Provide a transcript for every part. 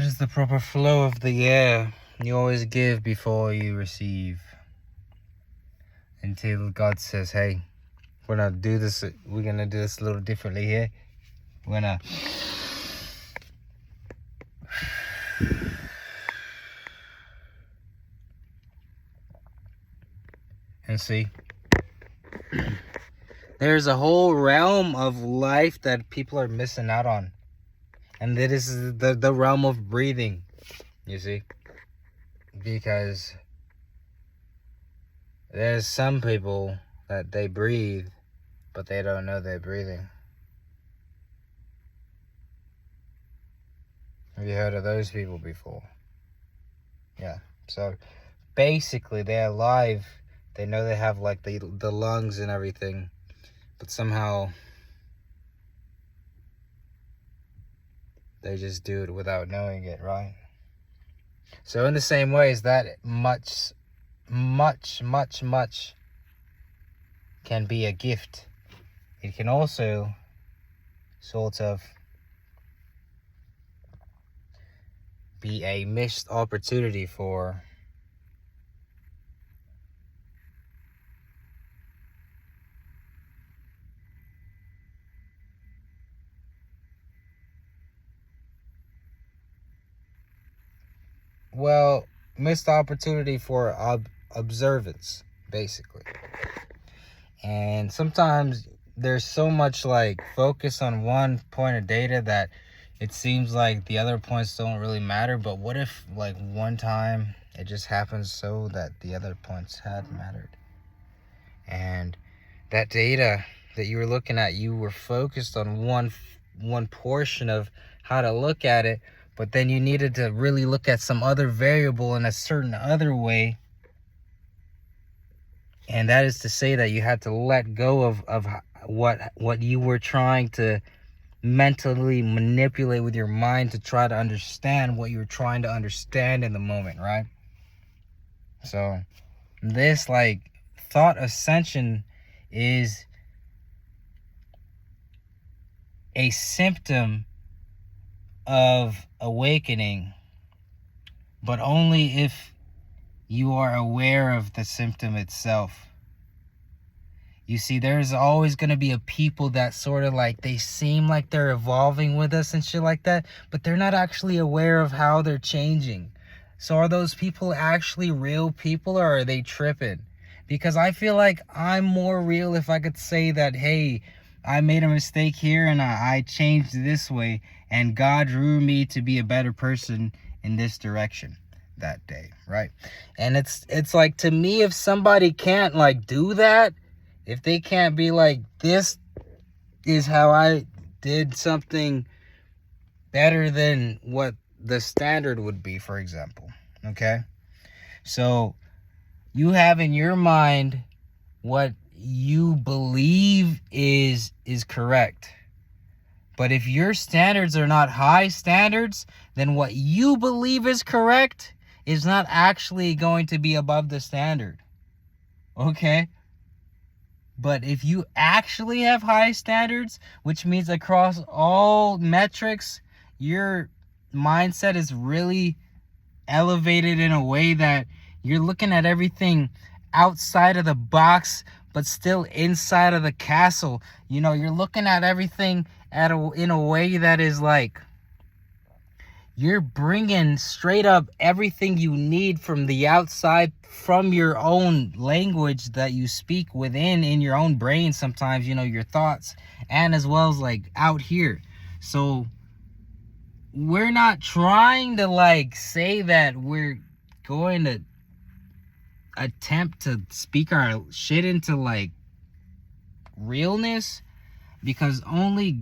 That is the proper flow of the air. You always give before you receive. Until God says, hey, we're gonna do this a little differently here. We're gonna and see. There's a whole realm of life that people are missing out on. And that is the realm of breathing, you see. Because there's some people that they breathe, but they don't know they're breathing. Have you heard of those people before? Yeah. So basically they're alive. They know they have like the lungs and everything, but somehow they just do it without knowing it, right? So in the same way as that, much can be a gift. It can also sort of be a missed opportunity for missed opportunity for observance, basically. And sometimes there's so much like focus on one point of data that it seems like the other points don't really matter. But what if like one time it just happens so that the other points had mattered? And that data that you were looking at, you were focused on one portion of how to look at it, but then you needed to really look at some other variable in a certain other way. And that is to say that you had to let go of what you were trying to mentally manipulate with your mind to try to understand what you were trying to understand in the moment, right? So this like thought ascension is a symptom of awakening, but only if you are aware of the symptom itself. You see, there's always going to be a people that sort of like, they seem like they're evolving with us and shit like that, but they're not actually aware of how they're changing. So are those people actually real people, or are they tripping? Because I feel like I'm more real if I could say that, hey, I made a mistake here and I changed this way, and God drew me to be a better person in this direction that day, right? And it's like, to me, if somebody can't like do that, if they can't be like, this is how I did something better than what the standard would be, for example, okay? So you have in your mind what you believe is correct. But if your standards are not high standards, then what you believe is correct is not actually going to be above the standard. Okay? But if you actually have high standards, which means across all metrics, your mindset is really elevated in a way that you're looking at everything outside of the box, but still inside of the castle. You know, you're looking at everything in a way that is like, you're bringing straight up everything you need from the outside, from your own language that you speak within in your own brain sometimes, you know, your thoughts, and as well as like out here. So we're not trying to like say that we're going to attempt to speak our shit into like realness, because only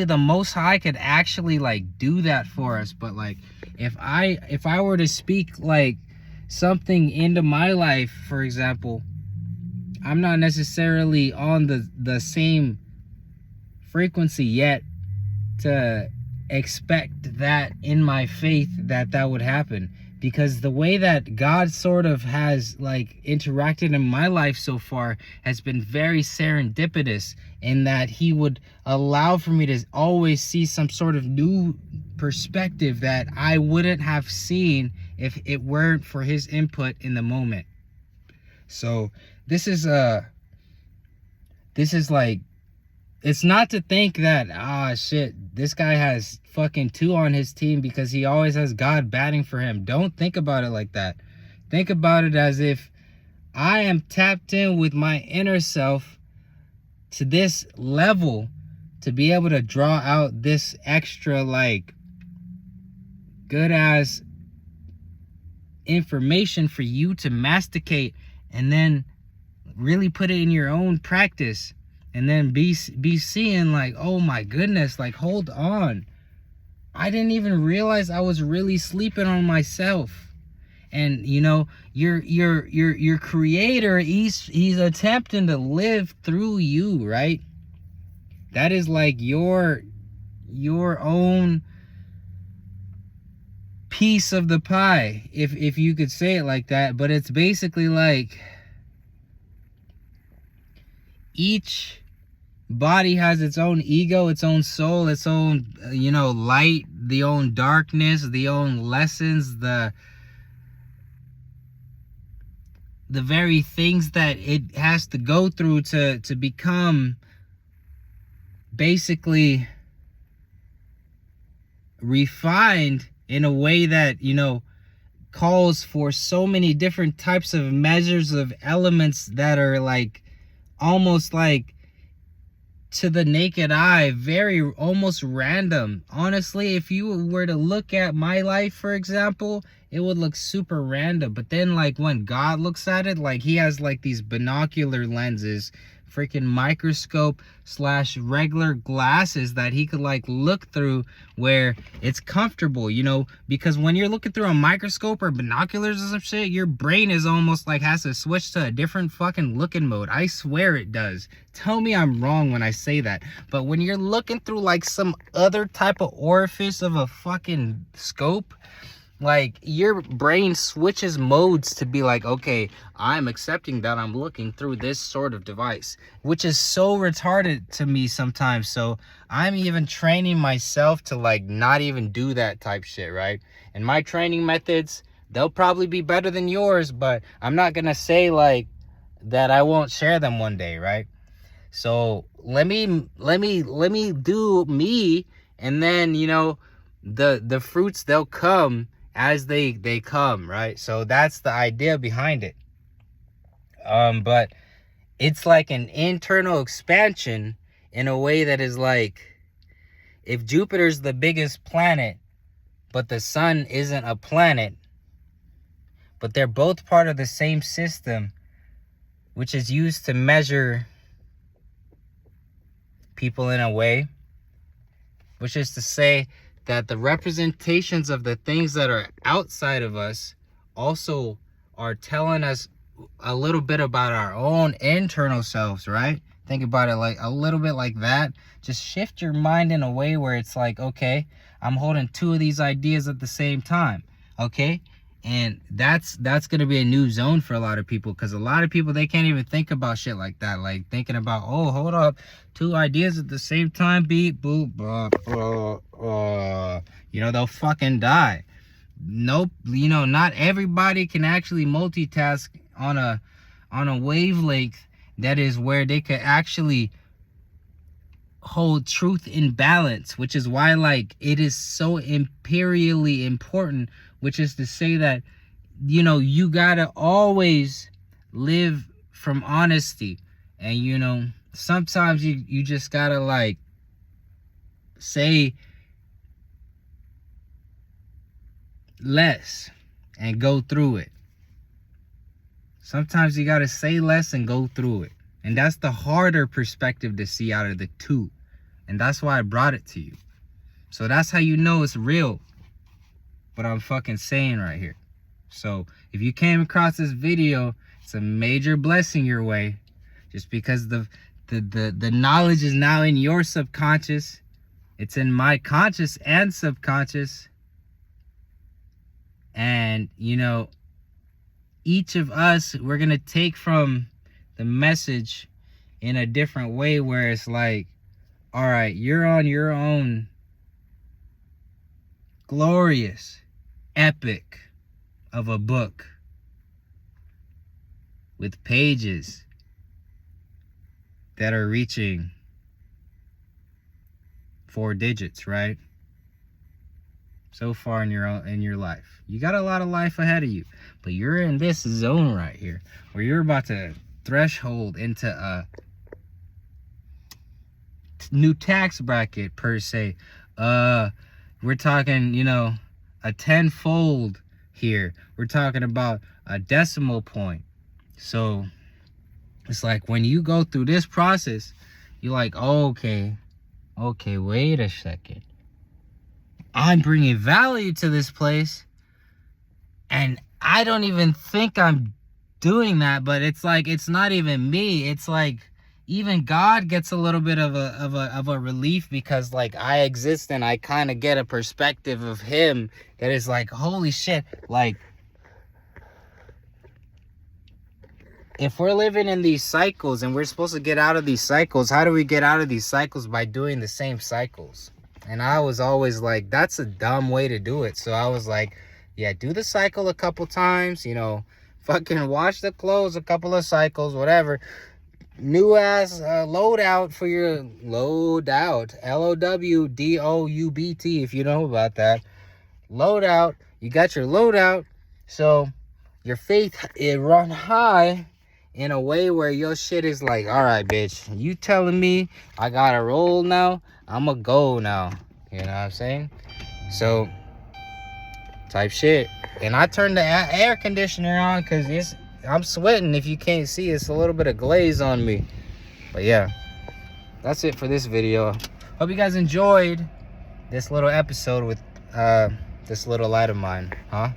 the Most High could actually like do that for us. But like, if I were to speak like something into my life, for example, I'm not necessarily on the same frequency yet to expect that in my faith that would happen, because the way that God sort of has like interacted in my life so far has been very serendipitous, in that he would allow for me to always see some sort of new perspective that I wouldn't have seen if it weren't for his input in the moment. So this is like, it's not to think that, shit, this guy has fucking 2 on his team because he always has God batting for him. Don't think about it like that. Think about it as if I am tapped in with my inner self to this level to be able to draw out this extra, like, good ass information for you to masticate and then really put it in your own practice, and then be seeing like, oh my goodness, like, hold on, I didn't even realize I was really sleeping on myself. And you know, your creator, he's attempting to live through you, right? That is like your own piece of the pie, if you could say it like that. But it's basically like each body has its own ego, its own soul, its own, light, the own darkness, the own lessons, the very things that it has to go through to become basically refined in a way that, calls for so many different types of measures of elements that are like almost like, to the naked eye, very almost random. Honestly, if you were to look at my life, for example, it would look super random. But then like when God looks at it, like he has like these binocular lenses, freaking microscope / regular glasses that he could like look through where it's comfortable, because when you're looking through a microscope or binoculars or some shit, your brain is almost like has to switch to a different fucking looking mode. I swear it does. Tell me I'm wrong when I say that. But when you're looking through like some other type of orifice of a fucking scope, like your brain switches modes to be like, okay, I'm accepting that I'm looking through this sort of device, which is so retarded to me sometimes. So I'm even training myself to like not even do that type shit, right? And my training methods, they'll probably be better than yours, but I'm not gonna say like that I won't share them one day, right? So let me do me, and then the fruits, they'll come as they come, right? So that's the idea behind it. But it's like an internal expansion in a way that is like, if Jupiter's the biggest planet, but the sun isn't a planet, but they're both part of the same system, which is used to measure people in a way, which is to say that the representations of the things that are outside of us also are telling us a little bit about our own internal selves, right? Think about it like a little bit like that. Just shift your mind in a way where it's like, okay, I'm holding 2 of these ideas at the same time, okay? And that's going to be a new zone for a lot of people, because a lot of people, they can't even think about shit like that. Like thinking about, oh, hold up, 2 ideas at the same time, beep, boop, they'll fucking die. Nope, not everybody can actually multitask on a wavelength that is where they could actually hold truth in balance, which is why like it is so imperially important, which is to say that you gotta always live from honesty. And sometimes you just gotta like say less and go through it. Sometimes you gotta say less and go through it. And that's the harder perspective to see out of the 2. And that's why I brought it to you. So that's how you know it's real, what I'm fucking saying right here. So if you came across this video, it's a major blessing your way, just because the knowledge is now in your subconscious. It's in my conscious and subconscious. And, you know, each of us, we're going to take from the message in a different way, where it's like, all right, you're on your own glorious epic of a book with pages that are reaching 4 digits, right? So far in your life, you got a lot of life ahead of you, but you're in this zone right here where you're about to threshold into a new tax bracket, per se. We're talking, you know, a tenfold here. We're talking about a decimal point. So it's like when you go through this process, you're like, oh, okay, wait a second. I'm bringing value to this place, and I don't even think I'm doing that. But it's like, it's not even me. It's like even God gets a little bit of a relief, because like I exist and I kind of get a perspective of him that is like, holy shit. Like, if we're living in these cycles and we're supposed to get out of these cycles, how do we get out of these cycles? By doing the same cycles. And I was always like, that's a dumb way to do it. So I was like, yeah, do the cycle a couple times, you know, fucking wash the clothes a couple of cycles, whatever. New ass loadout for your loadout. LOWDOUBT, if you know about that. Loadout. You got your loadout. So your faith, it run high in a way where your shit is like, all right, bitch, you telling me I gotta roll now? I'ma go now. You know what I'm saying? So, type shit. And I turned the air conditioner on because I'm sweating. If you can't see, it's a little bit of glaze on me. But yeah, that's it for this video. Hope you guys enjoyed this little episode with this little light of mine, huh?